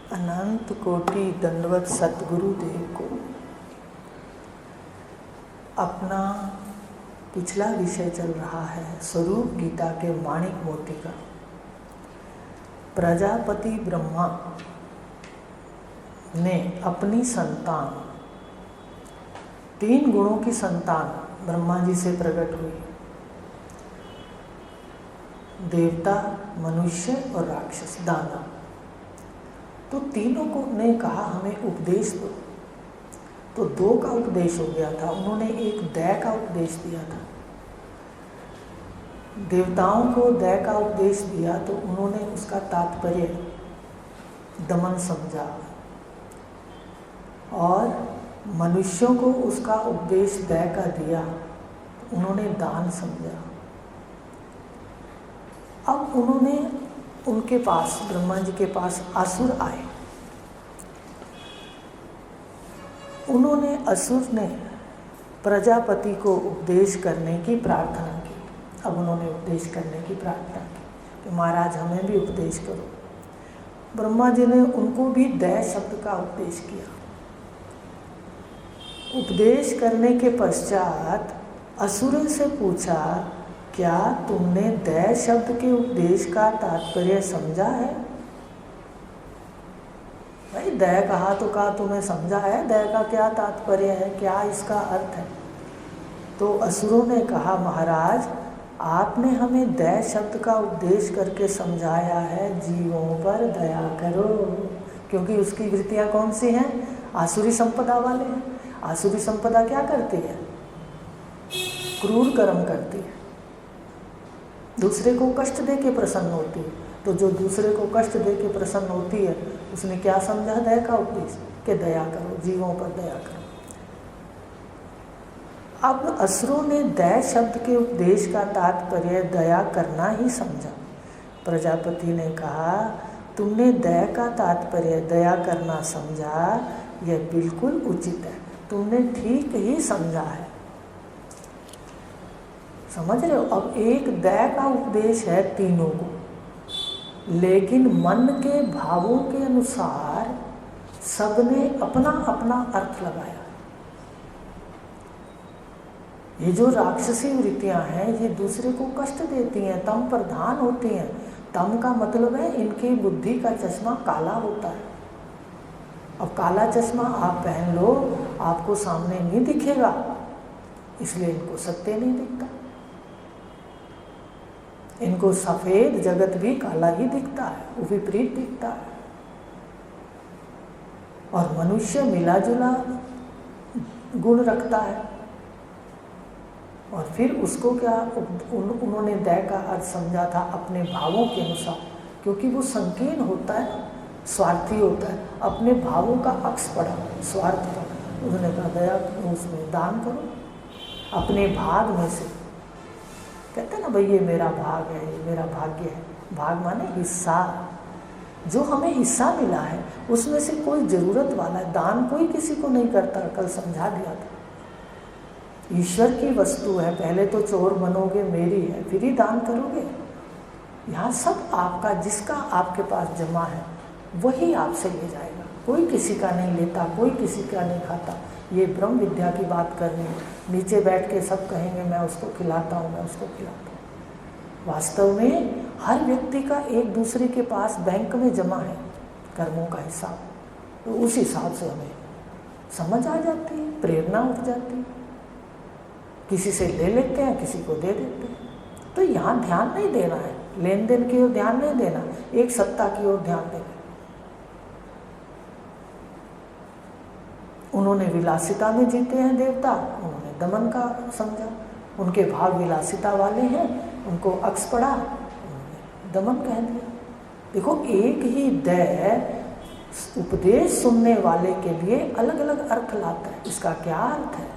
अनंत कोटि दंडवत सतगुरु देव को। अपना पिछला विषय चल रहा है स्वरूप गीता के माणिक मोती का। प्रजापति ब्रह्मा ने अपनी संतान, 3 गुणों की संतान ब्रह्मा जी से प्रकट हुई, देवता, मनुष्य और राक्षस, दानव। तो तीनों को ने कहा हमें उपदेश दो, तो 2 का उपदेश हो गया था। उन्होंने एक दया का उपदेश दिया था। देवताओं को दया का उपदेश दिया तो उन्होंने उसका तात्पर्य दमन समझा, और मनुष्यों को उसका उपदेश दया का दिया तो उन्होंने दान समझा। अब उन्होंने उनके पास, ब्रह्मा जी के पास असुर आए। असुर ने प्रजापति को उपदेश करने की प्रार्थना की। अब उन्होंने उपदेश करने की प्रार्थना की कि महाराज हमें भी उपदेश करो। ब्रह्मा जी ने उनको भी दया शब्द का उपदेश किया। उपदेश करने के पश्चात असुरों से पूछा, क्या तुमने दया शब्द के उपदेश का तात्पर्य समझा है? भाई दया कहा तो कहा, तुम्हें समझा है दया का क्या तात्पर्य है, क्या इसका अर्थ है? तो असुरों ने कहा, महाराज आपने हमें दया शब्द का उपदेश करके समझाया है जीवों पर दया करो, क्योंकि उसकी वृत्तियां कौन सी हैं? आसुरी संपदा वाले हैं। आसुरी संपदा क्या करती है? क्रूर कर्म करती है, दूसरे को कष्ट दे के प्रसन्न होती है। तो जो दूसरे को कष्ट दे के प्रसन्न होती है उसने क्या समझा दया का उपदेश? कि दया करो, जीवों पर दया करो। अब असुरों ने दया शब्द के उपदेश का तात्पर्य दया करना ही समझा। प्रजापति ने कहा, तुमने दया का तात्पर्य दया करना समझा, यह बिल्कुल उचित है, तुमने ठीक ही समझा है। समझ रहे हो? अब एक दया का उपदेश है तीनों को, लेकिन मन के भावों के अनुसार सबने अपना अपना अर्थ लगाया। ये जो राक्षसी वृत्तियां हैं ये दूसरे को कष्ट देती हैं, तम प्रधान होती हैं। तम का मतलब है इनकी बुद्धि का चश्मा काला होता है। अब काला चश्मा आप पहन लो, आपको सामने नहीं दिखेगा, इसलिए इनको सत्य नहीं दिखता। इनको सफ़ेद जगत भी काला ही दिखता है, वो विपरीत दिखता है। और मनुष्य मिला जुला गुण रखता है। और फिर उसको क्या उन्होंने दया का अर्थ समझा था अपने भावों के अनुसार, क्योंकि वो संकीर्ण होता है, स्वार्थी होता है। अपने भावों का अक्स पड़ा, स्वार्थ पड़ा। उन्होंने कहा दया उसमें दान करो, अपने भाग में से। कहते हैं ना भाई ये मेरा भाग है, ये मेरा भाग्य है। भाग माने हिस्सा, जो हमें हिस्सा मिला है उसमें से कोई ज़रूरत वाला है। दान कोई किसी को नहीं करता, कल समझा दिया था। ईश्वर की वस्तु है, पहले तो चोर बनोगे, मेरी है, फिर ही दान करोगे। यहाँ सब आपका, जिसका आपके पास जमा है वही आपसे ले जाएगा। कोई किसी का नहीं लेता, कोई किसी का नहीं खाता। ये ब्रह्म विद्या की बात करनी है। नीचे बैठ के सब कहेंगे मैं उसको खिलाता हूँ, मैं उसको खिलाता हूँ। वास्तव में हर व्यक्ति का एक दूसरे के पास बैंक में जमा है कर्मों का हिसाब। तो उस हिसाब से हमें समझ आ जाती है, प्रेरणा उठ जाती है। किसी से ले लेते हैं, किसी को दे देते हैं। तो यहाँ ध्यान नहीं देना है, लेन देन की ओर ध्यान नहीं देना, एक सत्ता की ओर ध्यान देना। उन्होंने विलासिता में जीते हैं देवता, उन्होंने दमन का समझा। उनके भाव विलासिता वाले हैं, उनको अक्स पड़ा, उन्होंने दमन कह दिया। देखो एक ही दया उपदेश सुनने वाले के लिए अलग अलग अर्थ लाता है। इसका क्या अर्थ है?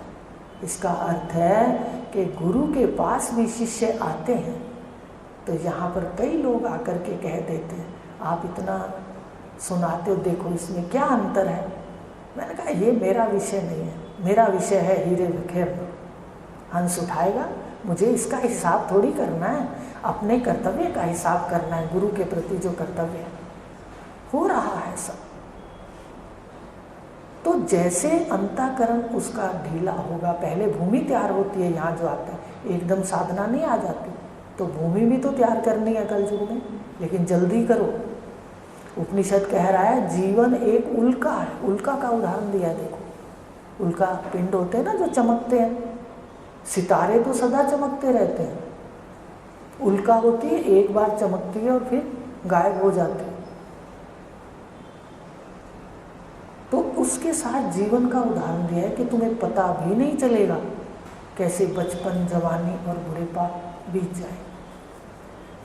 इसका अर्थ है कि गुरु के पास भी शिष्य आते हैं तो यहाँ पर कई लोग आकर के कह देते हैं, आप इतना सुनाते हो, देखो इसमें क्या अंतर है। मैंने कहा ये मेरा विषय नहीं है, मेरा विषय है हीरे बिखेरना। हंस उठाएगा, मुझे इसका हिसाब थोड़ी करना है, अपने कर्तव्य का हिसाब करना है। गुरु के प्रति जो कर्तव्य है हो रहा है सब, तो जैसे अंतःकरण उसका ढीला होगा, पहले भूमि तैयार होती है, यहाँ जो आता है एकदम साधना नहीं आ जाती, तो भूमि भी तो तैयार करनी है कलयुग में, लेकिन जल्दी करो। उपनिषद कह रहा है जीवन एक उल्का है, उल्का का उदाहरण दिया, देखो उल्का पिंड होते हैं ना जो चमकते हैं, सितारे तो सदा चमकते रहते हैं, उल्का होती है एक बार चमकती है और फिर गायब हो जाती है। तो उसके साथ जीवन का उदाहरण दिया है कि तुम्हें पता भी नहीं चलेगा कैसे बचपन, जवानी और बुढ़ापा बीत जाए।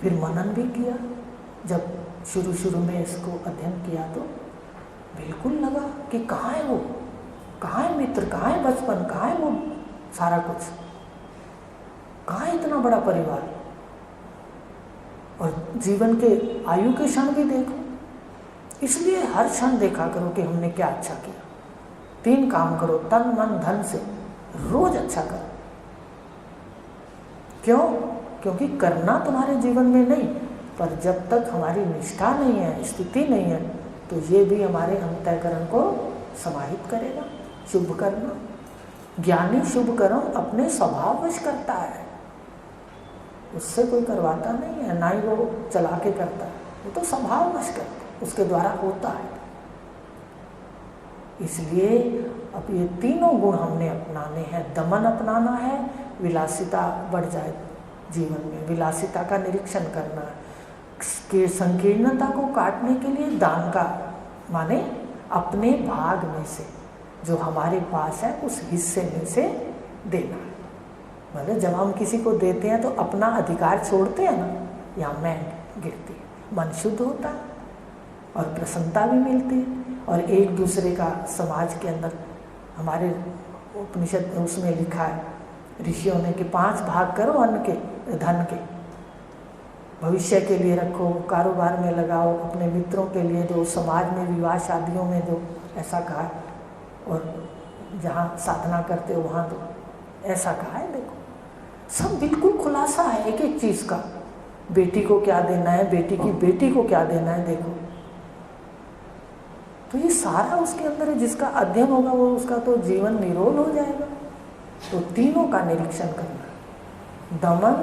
फिर मनन भी किया, जब शुरू में इसको अध्ययन किया तो बिल्कुल लगा कि कहाँ है वो, कहाँ है मित्र, कहाँ है बचपन, कहाँ है वो सारा कुछ, कहाँ है इतना बड़ा परिवार। और जीवन के आयु के क्षण भी देखो, इसलिए हर क्षण देखा करो कि हमने क्या अच्छा किया। 3 काम करो, तन मन धन से रोज अच्छा करो। क्यों? क्योंकि करना तुम्हारे जीवन में नहीं, पर जब तक हमारी निष्ठा नहीं है, स्थिति नहीं है, तो ये भी हमारे अंतःकरण को समाहित करेगा। शुभ करना, ज्ञानी शुभ कर्म अपने स्वभाववश करता है, उससे कोई करवाता नहीं है, ना ही वो चला के करता है, वो तो स्वभाववश करता है, उसके द्वारा होता है। इसलिए अब ये तीनों गुण हमने अपनाने हैं। दमन अपनाना है, विलासिता बढ़ जाए जीवन में, विलासिता का निरीक्षण करना है। के संकीर्णता को काटने के लिए दान का, माने अपने भाग में से जो हमारे पास है उस हिस्से में से देना। मतलब जब हम किसी को देते हैं तो अपना अधिकार छोड़ते हैं ना, यहाँ मैं गिरती है, मन शुद्ध होता है और प्रसन्नता भी मिलती है। और एक दूसरे का समाज के अंदर, हमारे उपनिषद में उसमें लिखा है ऋषियों ने कि 5 भाग करो अन्न के, धन के, भविष्य के लिए रखो, कारोबार में लगाओ, अपने मित्रों के लिए दो, समाज में विवाह शादियों में दो, ऐसा कहा है। और जहाँ साधना करते हो वहाँ दो, ऐसा कहा है। देखो सब बिल्कुल खुलासा है एक एक चीज़ का, बेटी को क्या देना है, बेटी की बेटी को क्या देना है, देखो तो ये सारा उसके अंदर है। जिसका अध्ययन होगा वो उसका तो जीवन निरोल हो जाएगा। तो तीनों का निरीक्षण करना, दमन,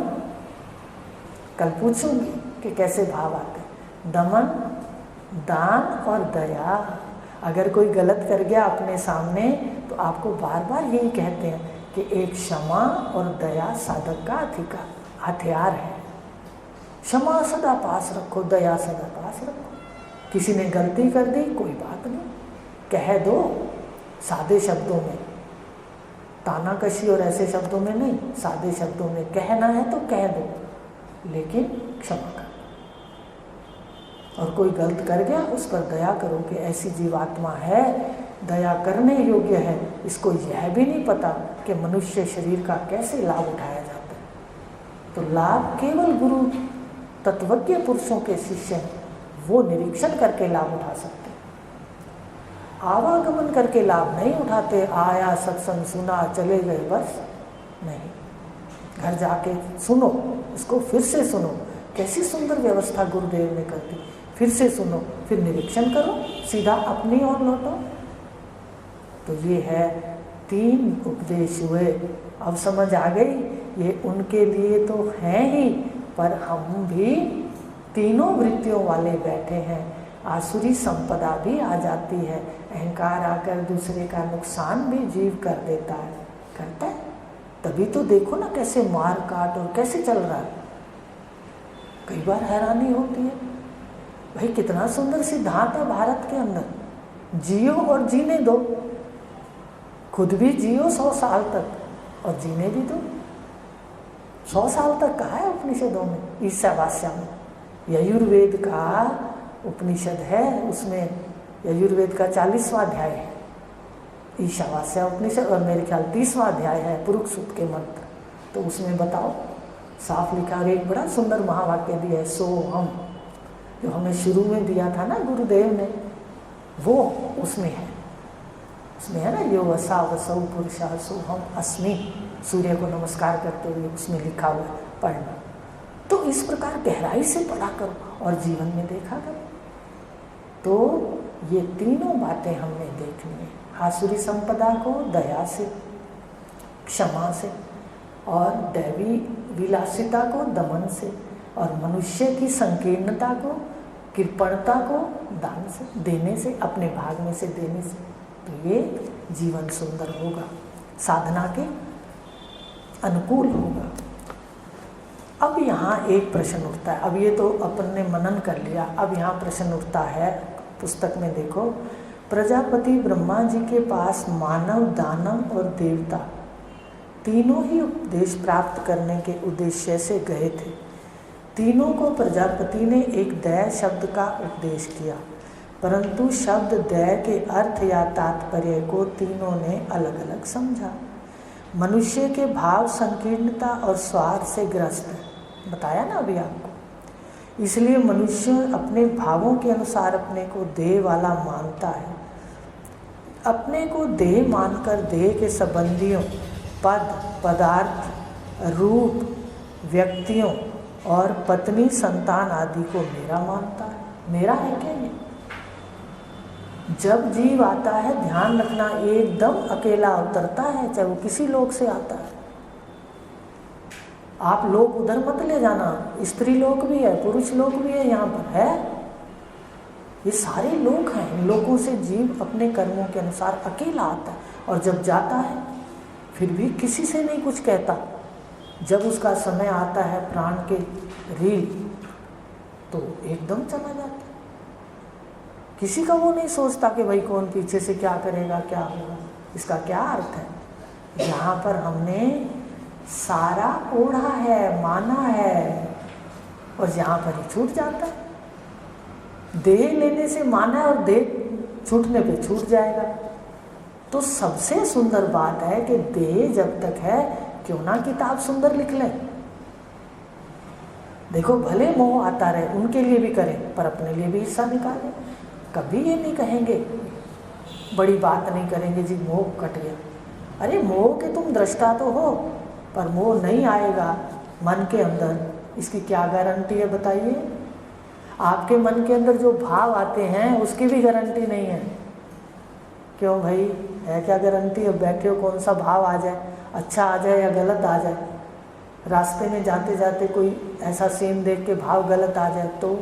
कल पूछूंगी कि कैसे भाव आते हैं, दमन, दान और दया। अगर कोई गलत कर गया अपने सामने तो आपको बार बार यही कहते हैं कि एक क्षमा और दया साधक का हथियार है। क्षमा सदा पास रखो, दया सदा पास रखो। किसी ने गलती कर दी, कोई बात नहीं, कह दो सादे शब्दों में, तानाकशी और ऐसे शब्दों में नहीं, सादे शब्दों में कहना है तो कह दो, लेकिन क्षमा कर। और कोई गलत कर गया उस पर दया करो कि ऐसी जीवात्मा है, दया करने योग्य है, इसको यह भी नहीं पता कि मनुष्य शरीर का कैसे लाभ उठाया जाता है। तो लाभ केवल गुरु तत्वज्ञ पुरुषों के शिष्य हैं, वो निरीक्षण करके लाभ उठा सकते हैं। आवागमन करके लाभ नहीं उठाते, आया सत्संग सुना चले गए बस नहीं। घर जाके सुनो, इसको फिर से सुनो, कैसी सुंदर व्यवस्था गुरुदेव ने कर दी, फिर से सुनो, फिर निरीक्षण करो, सीधा अपनी ओर लौटो। तो ये है 3 उपदेश हुए। अब समझ आ गई, ये उनके लिए तो हैं ही, पर हम भी तीनों वृत्तियों वाले बैठे हैं। आसुरी संपदा भी आ जाती है, अहंकार आकर दूसरे का नुकसान भी जीव कर देता है, करता है। तभी तो देखो ना कैसे मार काट और कैसे चल रहा है। कई बार हैरानी होती है, भाई कितना सुंदर सिद्धांत है भारत के अंदर, जियो और जीने दो, खुद भी जियो 100 साल तक और जीने भी दो। 100 साल तक कहा है उपनिषदों में, ईशावास्या में। यजुर्वेद का उपनिषद है, उसमें यजुर्वेद का 40वां अध्याय है ईशावास्या उपनिषद, और मेरे ख्याल 30वां अध्याय है पुरुष सूक्त के मंत्र। तो उसमें बताओ साफ लिखा, और एक बड़ा सुंदर महावाक्य दिया है, सो हम, जो हमें शुरू में दिया था ना गुरुदेव ने, वो उसमें है। उसमें है ना, यो वसा वसौ पुरुषा सो हम अस्मि, सूर्य को नमस्कार करते हुए उसमें लिखा हुआ है, पढ़ना। तो इस प्रकार गहराई से पढ़ा करो और जीवन में देखा करो। तो ये तीनों बातें हमने देखनी है। आसुरी संपदा को दया से, क्षमा से, और दैवी विलासिता को दमन से, और मनुष्य की संकीर्णता को, कृपणता को दान से, देने से, अपने भाग में से देने से। तो ये जीवन सुंदर होगा, साधना के अनुकूल होगा। अब यहाँ एक प्रश्न उठता है। अब ये तो अपन ने मनन कर लिया। अब यहाँ प्रश्न उठता है, पुस्तक में देखो, प्रजापति ब्रह्मा जी के पास मानव, दानव और देवता तीनों ही उपदेश प्राप्त करने के उद्देश्य से गए थे। तीनों को प्रजापति ने एक दया शब्द का उपदेश किया, परंतु शब्द दया के अर्थ या तात्पर्य को तीनों ने अलग अलग समझा। मनुष्य के भाव संकीर्णता और स्वार्थ से ग्रस्त है, बताया ना अभी आपको। इसलिए मनुष्य अपने भावों के अनुसार अपने को देह वाला मानता है। अपने को देह मानकर देह के संबंधियों, पद, पदार्थ, रूप, व्यक्तियों और पत्नी, संतान आदि को मेरा मानता है। मेरा है क्या ये? जब जीव आता है, ध्यान रखना, एकदम अकेला उतरता है, चाहे वो किसी लोक से आता है। आप लोग उधर मत ले जाना, स्त्री लोक भी है, पुरुष लोक भी है, यहाँ पर है। ये सारे लोक हैं। इन लोगों से जीव अपने कर्मों के अनुसार अकेला आता है, और जब जाता है फिर भी किसी से नहीं कुछ कहता। जब उसका समय आता है प्राण के रील, तो एकदम चला जाता है। किसी का वो नहीं सोचता कि भाई कौन पीछे से क्या करेगा, क्या होगा। इसका क्या अर्थ है? यहाँ पर हमने सारा ओढ़ा है, माना है, और यहाँ पर ही छूट जाता है। देह लेने से माना है, और देह छूटने पे छूट जाएगा। तो सबसे सुंदर बात है कि देह जब तक है, क्यों ना किताब सुंदर लिख लें। देखो, भले मोह आता रहे, उनके लिए भी करें, पर अपने लिए भी हिस्सा निकालें। कभी ये नहीं कहेंगे, बड़ी बात नहीं करेंगे जी मोह कट गया। अरे मोह के तुम दृष्टा तो हो, पर मोह नहीं आएगा मन के अंदर, इसकी क्या गारंटी है बताइए? आपके मन के अंदर जो भाव आते हैं उसकी भी गारंटी नहीं है। क्यों भाई, है क्या गारंटी? अब बैठे हो, कौन सा भाव आ जाए, अच्छा आ जाए या गलत आ जाए। रास्ते में जाते जाते कोई ऐसा सीन देख के भाव गलत आ जाए तो,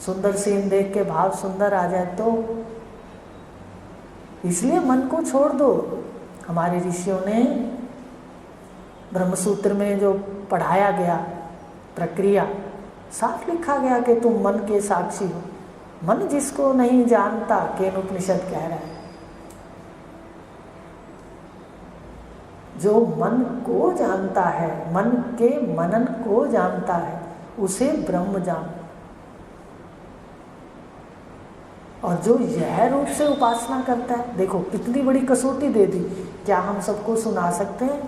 सुंदर सीन देख के भाव सुंदर आ जाए तो। इसलिए मन को छोड़ दो। हमारे ऋषियों ने ब्रह्मसूत्र में जो पढ़ाया गया प्रक्रिया, साफ लिखा गया कि तुम मन के साक्षी हो। मन जिसको नहीं जानता, केन उपनिषद कह रहा है, जो मन को जानता है, मन के मनन को जानता है, उसे ब्रह्म जान। और जो यह रूप से उपासना करता है, देखो कितनी बड़ी कसौटी दे दी। क्या हम सबको सुना सकते हैं?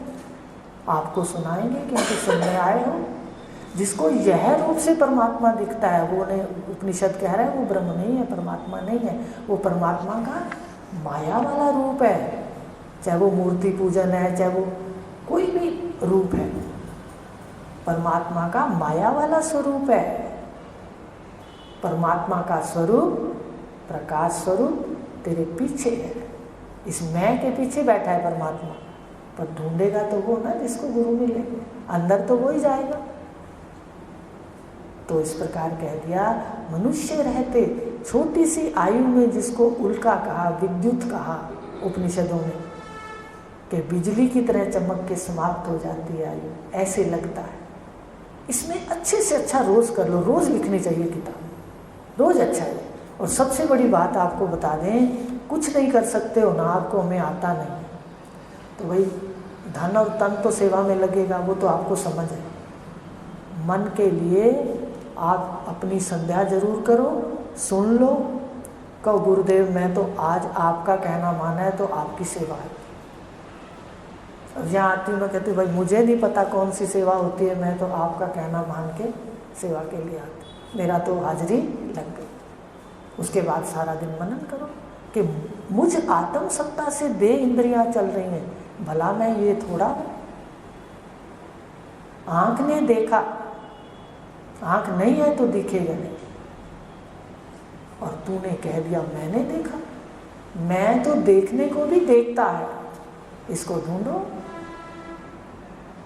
आपको सुनाएंगे क्योंकि सुनने आए हो। जिसको यह रूप से परमात्मा दिखता है, वो ने उपनिषद कह रहा है वो ब्रह्म नहीं है, परमात्मा नहीं है। वो परमात्मा का माया वाला रूप है, चाहे वो मूर्ति पूजन है, चाहे वो कोई भी रूप है। परमात्मा का माया वाला स्वरूप है। परमात्मा का स्वरूप, प्रकाश स्वरूप तेरे पीछे है। इस मैं के पीछे बैठा है परमात्मा, पर ढूंढेगा तो वो ना जिसको गुरु मिले, अंदर तो वो ही जाएगा। तो इस प्रकार कह दिया, मनुष्य रहते छोटी सी आयु में जिसको उल्का कहा, विद्युत कहा उपनिषदों में, कि बिजली की तरह चमक के समाप्त हो जाती है आयु, ऐसे लगता है। इसमें अच्छे से अच्छा रोज कर लो, रोज लिखनी चाहिए किताब, रोज अच्छा है। और सबसे बड़ी बात आपको बता दें, कुछ नहीं कर सकते हो ना, आपको हमें आता नहीं, तो भाई धन और तन तो सेवा में लगेगा, वो तो आपको समझ है। मन के लिए आप अपनी संध्या जरूर करो, सुन लो, कहो गुरुदेव मैं तो आज आपका कहना माना है तो आपकी सेवा है। अब यहाँ आती हूँ मैं कहती हूँ भाई मुझे नहीं पता कौन सी सेवा होती है, मैं तो आपका कहना मान के सेवा के लिए आती, मेरा तो हाजिरी लग गई। उसके बाद सारा दिन मनन करो कि मुझ आत्म सत्ता से देह इंद्रियां चल रही हैं, भला मैं ये थोड़ा हूँ। आँख ने देखा, आँख नहीं है तो दिखेगा नहीं। और तूने कह दिया मैंने देखा। मैं तो देखने को भी देखता है, इसको ढूंढो।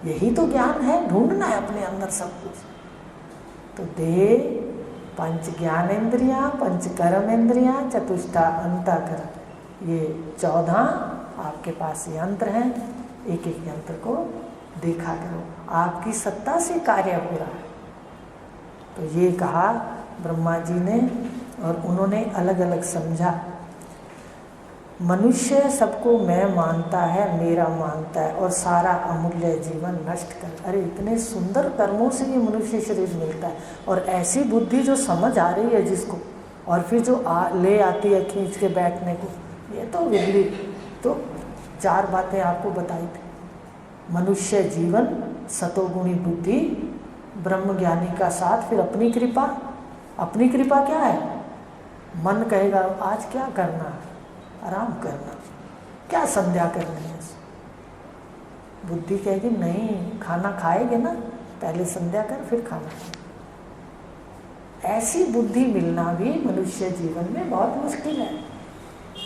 यही तो ज्ञान है, ढूंढना है अपने अंदर सब कुछ। तो देह, पंच ज्ञानेंद्रियां, पंच कर्मेंद्रियां, चतुष्टा अंतःकरण, ये 14 आपके पास यंत्र हैं। एक एक यंत्र को देखा करो, आपकी सत्ता से कार्य हो रहा है। तो ये कहा ब्रह्मा जी ने, और उन्होंने अलग अलग समझा। मनुष्य सबको मैं मानता है, मेरा मानता है, और सारा अमूल्य जीवन नष्ट कर। अरे इतने सुंदर कर्मों से ये मनुष्य शरीर मिलता है, और ऐसी बुद्धि जो समझ आ रही है जिसको, और फिर जो ले आती है खींच के बैठने को, ये तो विरली। तो 4 बातें आपको बताई थी। मनुष्य जीवन, सतोगुणी बुद्धि, ब्रह्म ज्ञानी का साथ, फिर अपनी कृपा। अपनी कृपा क्या है? मन कहेगा आज क्या करना है, आराम करना, क्या संध्या करनी है। बुद्धि कहेगी नहीं, खाना खाएगे ना, पहले संध्या कर फिर खाना। ऐसी बुद्धि मिलना भी मनुष्य जीवन में बहुत मुश्किल है,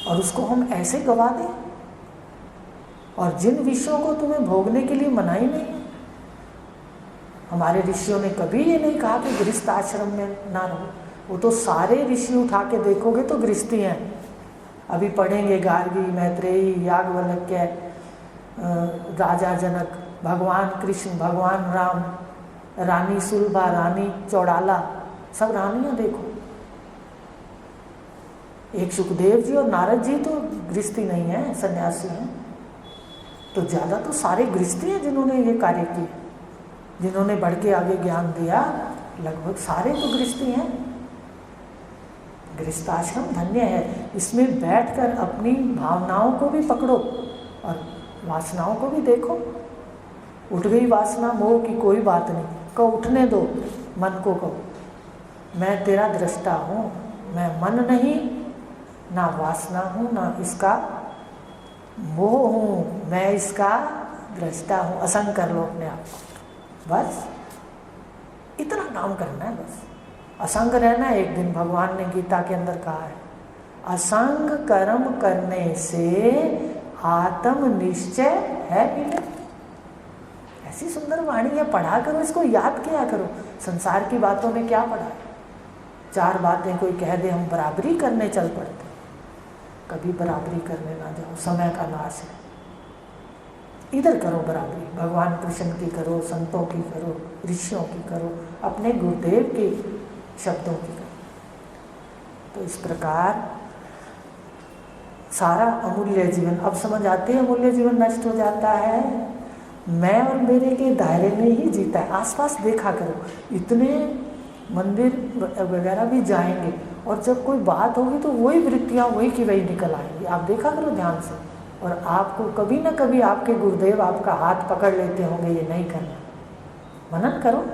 और उसको हम ऐसे गवा दें। और जिन विषयों को तुम्हें भोगने के लिए मना ही नहीं, हमारे ऋषियों ने कभी ये नहीं कहा कि गृहस्थ आश्रम में ना रहो। वो तो सारे ऋषि उठा के देखोगे तो गृहस्थी हैं। अभी पढ़ेंगे गार्गी, मैत्रेयी, याज्ञवल्क्य, राजा जनक, भगवान कृष्ण, भगवान राम, रानी सुलभा, रानी चौड़ाला, सब रानियां देखो। एक सुखदेव जी और नारद जी तो गृहस्थी नहीं है, सन्यासी हैं। तो ज़्यादा तो सारे गृहस्थी हैं जिन्होंने ये कार्य किए, जिन्होंने बढ़ के आगे ज्ञान दिया, लगभग सारे तो गृहस्थी हैं। गृहस्थाश्रम धन्य है, इसमें बैठकर अपनी भावनाओं को भी पकड़ो और वासनाओं को भी देखो। उठ गई वासना, मोह की कोई बात नहीं, कहो उठने दो, मन को कहो मैं तेरा दृष्टा हूँ, मैं मन नहीं, ना वासना हूँ, ना इसका मोह हूँ, मैं इसका दृष्टा हूँ। असंग कर लो अपने आप को, बस इतना काम करना है। बस असंग रहना। एक दिन भगवान ने गीता के अंदर कहा है, असंग कर्म करने से आत्म निश्चय है मिले। ऐसी सुंदर वाणी है, पढ़ा करो, इसको याद किया करो। संसार की बातों में क्या पढ़ा है? 4 बातें कोई कह दे, हम बराबरी करने चल पड़ते। कभी बराबरी करने ना जाओ, समय का नाश है। इधर करो बराबरी, भगवान कृष्ण की करो, संतों की करो, ऋषियों की करो, अपने गुरुदेव के शब्दों की करो। तो इस प्रकार सारा अमूल्य जीवन, अब समझ आती है अमूल्य जीवन नष्ट हो जाता है। मैं और मेरे के दायरे में ही जीता है। आसपास देखा करो, इतने मंदिर वगैरह भी जाएंगे, और जब कोई बात होगी तो वही वृत्तियाँ वही की वही निकल आएंगी। आप देखा करो ध्यान से, और आपको कभी ना कभी आपके गुरुदेव आपका हाथ पकड़ लेते होंगे, ये नहीं करना। मनन करो।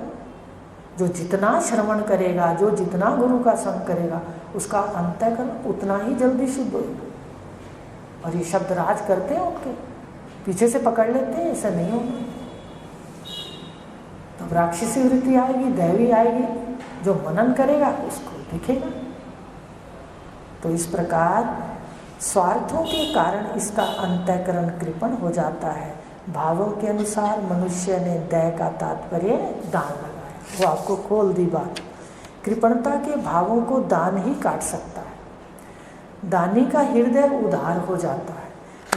जो जितना श्रवण करेगा, जो जितना गुरु का संग करेगा, उसका अंतःकरण उतना ही जल्दी शुद्ध होगा। और ये शब्द राज करते हैं, उनके पीछे से पकड़ लेते हैं, ऐसा नहीं होगा। तब राक्षसी वृत्ति आएगी, दैवी आएगी। जो मनन करेगा उसको दिखेगा। तो इस प्रकार स्वार्थों के कारण इसका अंतःकरण कृपण हो जाता है। भावों के अनुसार मनुष्य ने दया का तात्पर्य दान लगाया, वो आपको खोल दी बात। कृपणता के भावों को दान ही काट सकता है। दानी का हृदय उदार हो जाता है,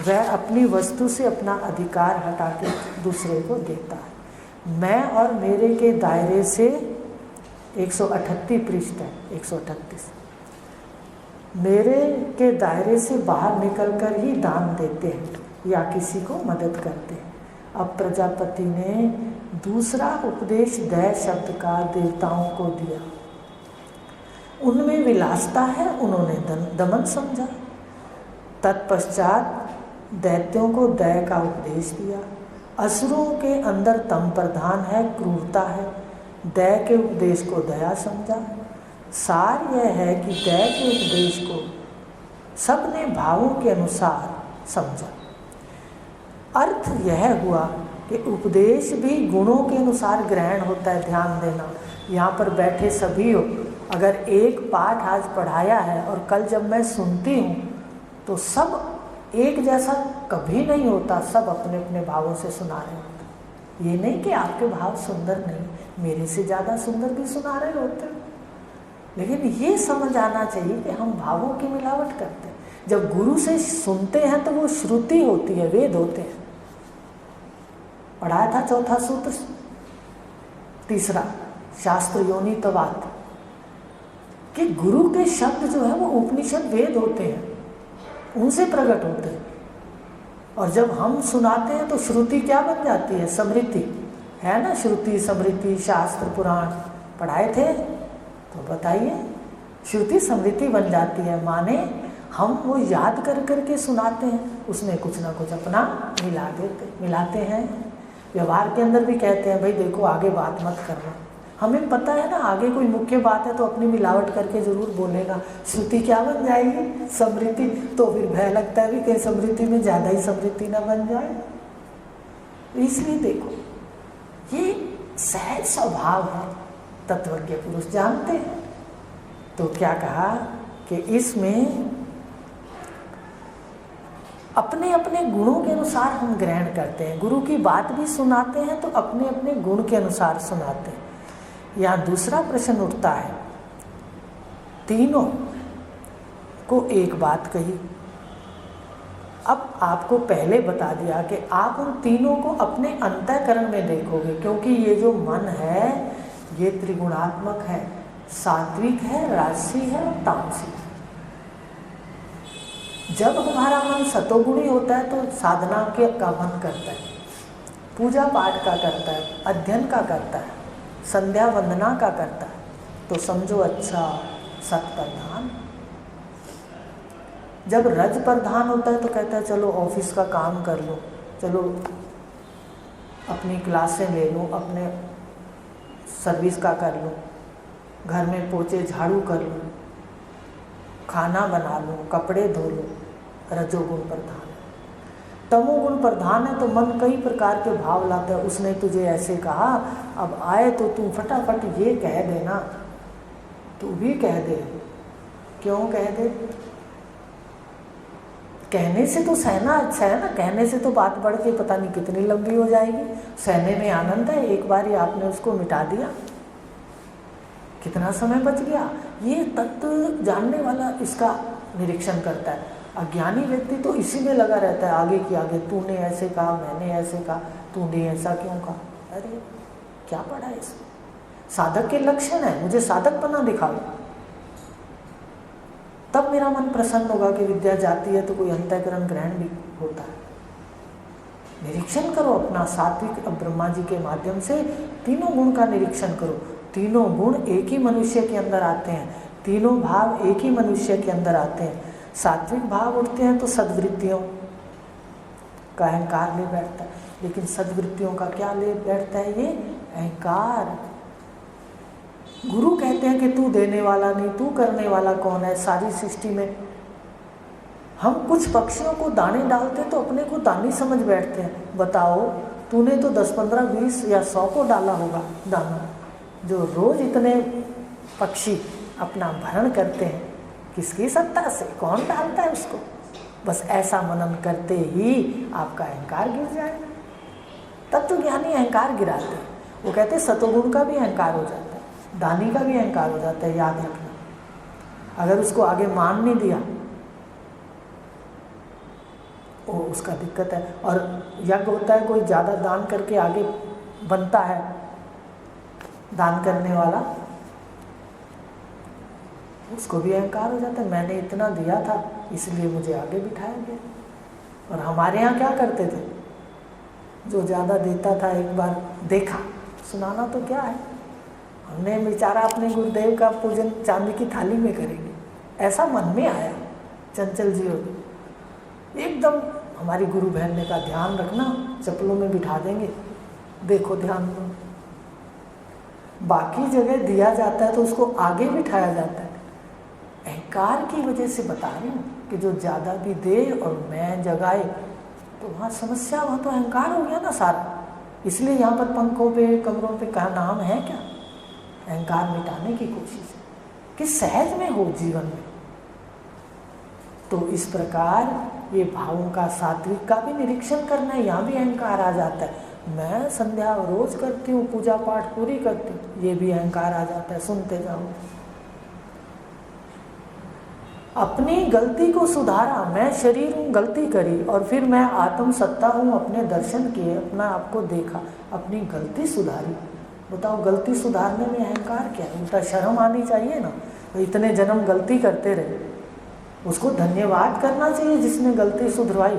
वह अपनी वस्तु से अपना अधिकार हटा के दूसरे को देता है। मैं और मेरे के दायरे से 138 पृष्ठ है, 138। मेरे के दायरे से बाहर निकलकर ही दान देते हैं या किसी को मदद करते हैं। अब प्रजापति ने दूसरा उपदेश दया शब्द का देवताओं को दिया। उनमें विलासता है, उन्होंने दमन समझा। तत्पश्चात दैत्यों को दया का उपदेश दिया। असुरों के अंदर तम प्रधान है, क्रूरता है। दया के उपदेश को दया समझा। सार यह है कि दया के उपदेश को सबने भावों के अनुसार समझा। अर्थ यह हुआ कि उपदेश भी गुणों के अनुसार ग्रहण होता है। ध्यान देना, यहाँ पर बैठे सभी हो, अगर एक पाठ आज पढ़ाया है और कल जब मैं सुनती हूँ तो सब एक जैसा कभी नहीं होता, सब अपने अपने भावों से सुना रहे होते। ये नहीं कि आपके भाव सुंदर नहीं, मेरे से ज़्यादा सुंदर भी सुना रहे होते, लेकिन ये समझ आना चाहिए कि हम भावों की मिलावट करते हैं। जब गुरु से सुनते हैं तो वो श्रुति होती है, वेद होते हैं। पढ़ाया था चौथा सूत्र, तीसरा शास्त्र योनितवाद, कि गुरु के शब्द जो है वो उपनिषद वेद होते हैं, उनसे प्रकट होते हैं। और जब हम सुनाते हैं तो श्रुति क्या बन जाती है? समृद्धि है ना। श्रुति समृद्धि शास्त्र पुराण पढ़ाए थे तो बताइए, श्रुति समृद्धि बन जाती है, माने हम वो याद कर करके सुनाते हैं, उसमें कुछ ना कुछ अपना मिलाते हैं। व्यवहार के अंदर भी कहते हैं भाई देखो आगे बात मत करना, हमें पता है ना आगे कोई मुख्य बात है तो अपनी मिलावट करके जरूर बोलेगा। श्रुति क्या बन जाएगी? समृद्धि। तो फिर भय लगता है भी कहीं समृद्धि में ज़्यादा ही समृद्धि ना बन जाए। इसलिए देखो ये सहज स्वभाव है, तत्वज्ञ पुरुष जानते हैं। तो क्या कहा कि इसमें अपने अपने गुणों के अनुसार हम ग्रहण करते हैं। गुरु की बात भी सुनाते हैं तो अपने अपने गुण के अनुसार सुनाते हैं। यहाँ दूसरा प्रश्न उठता है, तीनों को एक बात कही। अब आपको पहले बता दिया कि आप उन तीनों को अपने अंतःकरण में देखोगे, क्योंकि ये जो मन है ये त्रिगुणात्मक है, सात्विक है, राजसी है और तामसिक है। जब हमारा मन सतोगुणी होता है तो साधना के का मन करता है, पूजा पाठ का करता है, अध्ययन का करता है, संध्या वंदना का करता है, तो समझो अच्छा सत प्रधान। जब रज प्रधान होता है तो कहता है चलो ऑफिस का काम कर लो, चलो अपनी क्लासें ले लो, अपने सर्विस का कर लो, घर में पोछे झाड़ू कर लो, खाना बना लो, कपड़े धो लो। रजोगुण प्रधान है। तमोगुण प्रधान है तो मन कई प्रकार के भाव लाता है। उसने तुझे ऐसे कहा, अब आए तो तू फटाफट ये कह देना, तू भी कह दे। क्यों कह दे? कहने से तो सहना अच्छा है ना, कहने से तो बात बढ़ के पता नहीं कितनी लंबी हो जाएगी। सहने में आनंद है, एक बार ही आपने उसको मिटा दिया, कितना समय बच गया। ये तत्व जानने वाला इसका निरीक्षण करता है। अज्ञानी व्यक्ति तो इसी में लगा रहता है, आगे की आगे, तूने ऐसे कहा, मैंने ऐसे कहा, तूने ऐसा क्यों कहा। अरे क्या पढ़ा है इसमें? साधक के लक्षण है, मुझे साधक बना दिखाओ, तब मेरा मन प्रसन्न होगा कि विद्या जाती है तो कोई अंतःकरण ग्रहण भी होता है। निरीक्षण करो अपना, सात्विक ब्रह्मा जी के माध्यम से तीनों गुण का निरीक्षण करो। तीनों गुण एक ही मनुष्य के अंदर आते हैं, तीनों भाव एक ही मनुष्य के अंदर आते हैं। सात्विक भाव उठते हैं तो सद्वृत्तियों का अहंकार ले बैठता है, लेकिन सद्वृत्तियों का क्या ले बैठता है? ये अहंकार। गुरु कहते हैं कि तू देने वाला नहीं, तू करने वाला कौन है? सारी सृष्टि में हम कुछ पक्षियों को दाने डालते तो अपने को दानी समझ बैठते हैं। बताओ, तूने तो 10, 15, 20 या 100 को डाला होगा दाना। जो रोज इतने पक्षी अपना भरण करते हैं, किसकी सत्ता से? कौन डालता है उसको? बस ऐसा मनन करते ही आपका अहंकार गिर जाएगा। तत्वज्ञानी अहंकार गिराते हैं। वो कहते हैं सतोगुण का भी अहंकार हो जाता है, दानी का भी अहंकार हो जाता है। याद रखना, अगर उसको आगे मान नहीं दिया वो उसका दिक्कत है। और यज्ञ होता है, कोई ज़्यादा दान करके आगे बनता है, दान करने वाला, उसको भी अहंकार हो जाता है, मैंने इतना दिया था इसलिए मुझे आगे बिठाया गया। और हमारे यहाँ क्या करते थे, जो ज़्यादा देता था एक बार देखा, सुनाना तो क्या है, हमने बेचारा अपने गुरुदेव का पूजन चांदी की थाली में करेंगे, ऐसा मन में आया। चंचल जी हो एकदम, हमारी गुरु बहन ने कहा ध्यान रखना, चप्पलों में बिठा देंगे, देखो ध्यान दो। बाकी जगह दिया जाता है तो उसको आगे बिठाया जाता है। अहंकार की वजह से बता रही हूँ कि जो ज़्यादा भी दे और मैं जगाए तो वहाँ समस्या, वहाँ तो अहंकार हो गया ना सारा। इसलिए यहाँ पर पंखों पे, कमरों पे कहा नाम है क्या? अहंकार मिटाने की कोशिश है। कि सहज में हो जीवन में। तो इस प्रकार ये भावों का, सात्विक का भी निरीक्षण करना है। यहाँ भी अहंकार आ जाता है, मैं संध्या रोज करती हूँ, पूजा पाठ पूरी करती हूँ, ये भी अहंकार आ जाता है। सुनते जाओ, अपनी गलती को सुधारा, मैं शरीर हूँ, गलती करी, और फिर मैं आत्म सत्ता हूँ, अपने दर्शन किए, अपना आपको देखा, अपनी गलती सुधारी। बताओ, गलती सुधारने में अहंकार क्या है? उल्टा शर्म आनी चाहिए ना। तो इतने जन्म गलती करते रहे, उसको धन्यवाद करना चाहिए जिसने गलती सुधरवाई।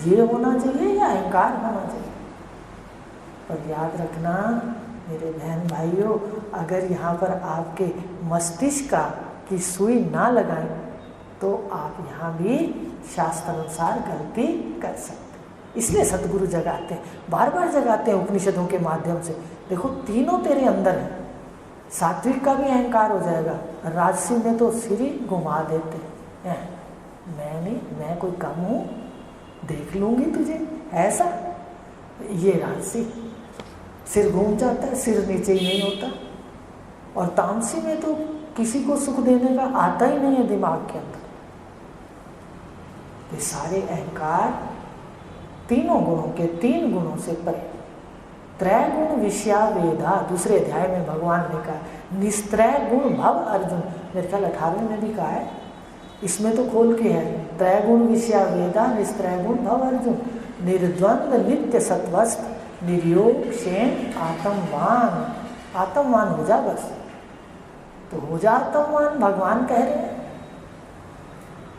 ये होना चाहिए या अहंकार होना चाहिए? पर याद रखना मेरे बहन भाइयों, अगर यहाँ पर आपके मस्तिष्क की सुई ना लगाएं तो आप यहाँ भी शास्त्र अनुसार गलती कर सकते। इसलिए सतगुरु जगाते हैं, बार बार जगाते हैं उपनिषदों के माध्यम से। देखो, तीनों तेरे अंदर है। सात्विक का भी अहंकार हो जाएगा, राजसी में तो सिर ही घुमा देते हैं, मैं नहीं, मैं कोई कम हूँ, देख लूँगी तुझे, ऐसा। ये राजसी, सिर घूम जाता है, सिर नीचे ही नहीं होता। और तामसी में तो किसी को सुख देने का आता ही नहीं है दिमाग के अंदर। ये सारे अहंकार तीनों गुणों के, 3 गुणों से परे। त्रय गुण विषया वेदा, दूसरे अध्याय में भगवान ने कहा, निस्त्रय गुण भव अर्जुन। मेरे ख्याल 18वें में भी कहा है, इसमें तो खोल के है, त्रय गुण विषया वेदा, निस्त्रय गुण भव अर्जुन, निर्द्वंद नित्य सत्वस्थ, निर्योग क्षेम आत्मवान। आत्मवान हो जा बस, तो हो जा आत्मवान। भगवान कह रहे हैं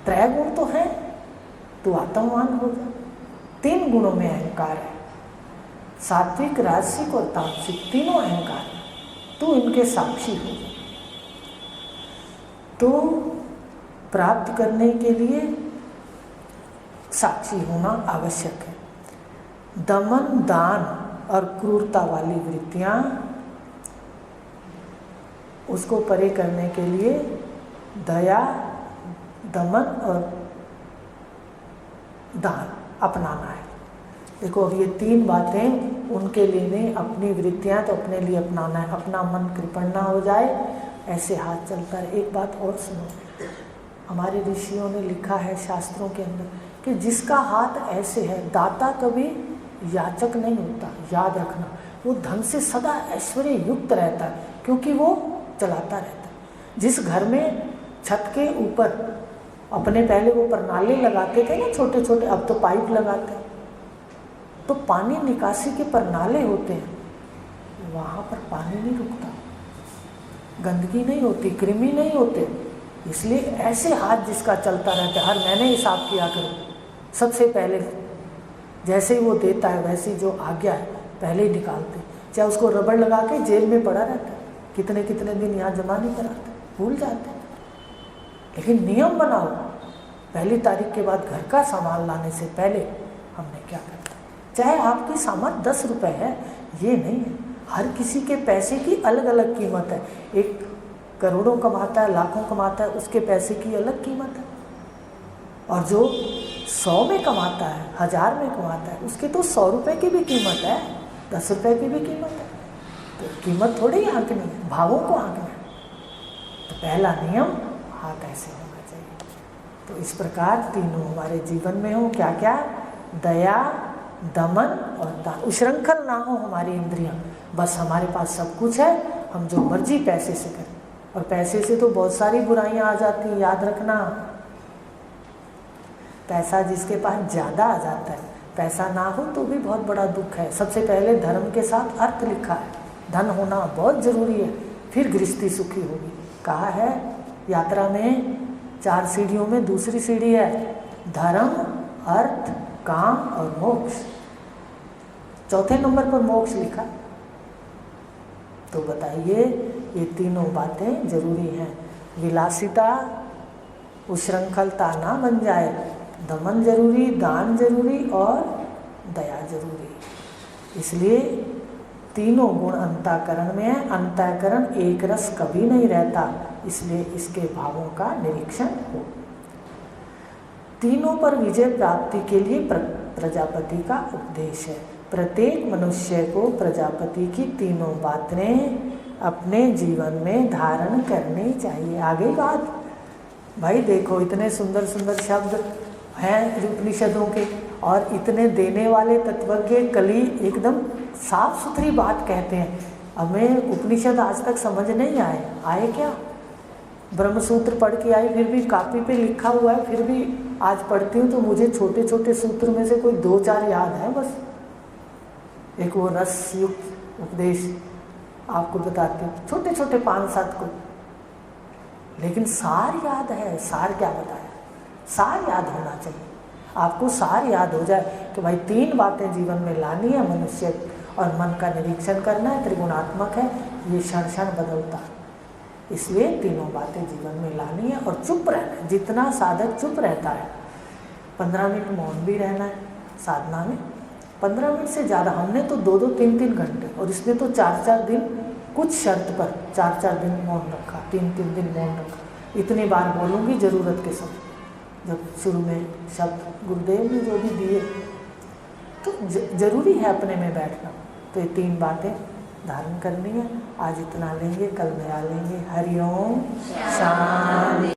त्रय गुण तो है, तो आत्मवान हो जा। 3 गुणों में अहंकार है, सात्विक, राजसिक और तामसिक, तीनों अहंकार है। तो इनके साक्षी हो जा। तो प्राप्त करने के लिए साक्षी होना आवश्यक है। दमन, दान और क्रूरता वाली वृत्तियां, उसको परे करने के लिए दया, दमन और दान अपनाना है। देखो, अब ये 3 बातें उनके लिए नहीं, अपनी वृत्तियां तो अपने लिए अपनाना है। अपना मन कृपण ना हो जाए, ऐसे हाथ चलता है। एक बात और सुनो, हमारे ऋषियों ने लिखा है शास्त्रों के अंदर कि जिसका हाथ ऐसे है, दाता कभी याचक नहीं होता। याद रखना, वो धन से सदा ऐश्वर्य युक्त रहता है, क्योंकि वो चलाता रहता है। जिस घर में छत के ऊपर अपने पहले वो प्रणाली लगाते थे ना, छोटे छोटे, अब तो पाइप लगाते हैं, तो पानी निकासी के प्रणाले होते हैं, वहाँ पर पानी नहीं रुकता, गंदगी नहीं होती, कृमि नहीं होते। इसलिए ऐसे हाथ जिसका चलता रहता है, हर महीने हिसाब किया करो। सबसे पहले जैसे ही वो देता है, वैसी जो आज्ञा है पहले ही निकालते, चाहे उसको रबड़ लगा के जेल में पड़ा रहता है, कितने कितने दिन यहाँ जमा नहीं कराते, भूल जाते। लेकिन नियम बनाओ, पहली तारीख के बाद घर का सामान लाने से पहले हमने क्या करता है। चाहे आपकी सामान 10 रुपये है, ये नहीं है, हर किसी के पैसे की अलग अलग कीमत है। एक करोड़ों कमाता है, लाखों कमाता है, उसके पैसे की अलग कीमत है। और जो 100 में कमाता है, 1000 में कमाता है, उसके तो 100 रुपये की भी कीमत है, 10 रुपये की भी कीमत है। तो कीमत थोड़ी आंकनी है, भावों को आंकना है। तो पहला नियम, हाथ ऐसे होना चाहिए। तो इस प्रकार तीनों हमारे जीवन में हो, क्या क्या? दया, दमन और दान। उश्रृंखल ना हो हमारी इंद्रियां, बस हमारे पास सब कुछ है, हम जो मर्जी पैसे से करें। और पैसे से तो बहुत सारी बुराइयां आ जाती हैं, याद रखना। पैसा जिसके पास ज़्यादा आ जाता है, पैसा ना हो तो भी बहुत बड़ा दुख है। सबसे पहले धर्म के साथ अर्थ लिखा है, धन होना बहुत ज़रूरी है, फिर गृहस्थी सुखी होगी। कहा है यात्रा में 4 सीढ़ियों में दूसरी सीढ़ी है धर्म, अर्थ, काम और मोक्ष। चौथे नंबर पर मोक्ष लिखा। तो बताइए, ये तीनों बातें जरूरी हैं। विलासिता, उश्रृंखलता ना बन जाए, दमन जरूरी, दान जरूरी और दया जरूरी। इसलिए तीनों गुण अंतःकरण में है। अंतःकरण एक रस कभी नहीं रहता, इसलिए इसके भावों का निरीक्षण हो। तीनों पर विजय प्राप्ति के लिए प्रजापति का उपदेश है। प्रत्येक मनुष्य को प्रजापति की तीनों बातें अपने जीवन में धारण करने चाहिए। आगे बात भाई देखो, इतने सुंदर सुंदर शब्द हैं उपनिषदों के, और इतने देने वाले तत्वज्ञ कली एकदम साफ सुथरी बात कहते हैं। हमें उपनिषद आज तक समझ नहीं आए क्या? ब्रह्मसूत्र पढ़ के आई, फिर भी कॉपी पे लिखा हुआ है, फिर भी आज पढ़ती हूँ तो मुझे छोटे छोटे सूत्र में से कोई 2-4 याद है बस। एक वो रस युक्त उपदेश आपको बताती हूँ, छोटे छोटे 5-7 को, लेकिन सार याद है। सार क्या बताया? सार याद होना चाहिए आपको। सार याद हो जाए कि भाई 3 बातें जीवन में लानी है मनुष्य, और मन का निरीक्षण करना है, त्रिगुणात्मक है, ये क्षण क्षण बदलता है, इसलिए 3 बातें जीवन में लानी है। और चुप रहना है, जितना साधक चुप रहता है, 15 मिनट मौन भी रहना है साधना में, 15 मिनट से ज़्यादा। हमने तो 2-2, 3-3 घंटे, और इसने तो 4-4 दिन, कुछ शर्त पर 4-4 दिन मौन रखा, 3-3 दिन मौन रखा। इतनी बार बोलूँगी ज़रूरत के समय, जब शुरू में शब्द गुरुदेव ने जो भी दिए, तो जरूरी है अपने में बैठना। तो ये 3 बातें धारण करनी है। आज इतना लेंगे, कल नया लेंगे। हरि ओम शांति।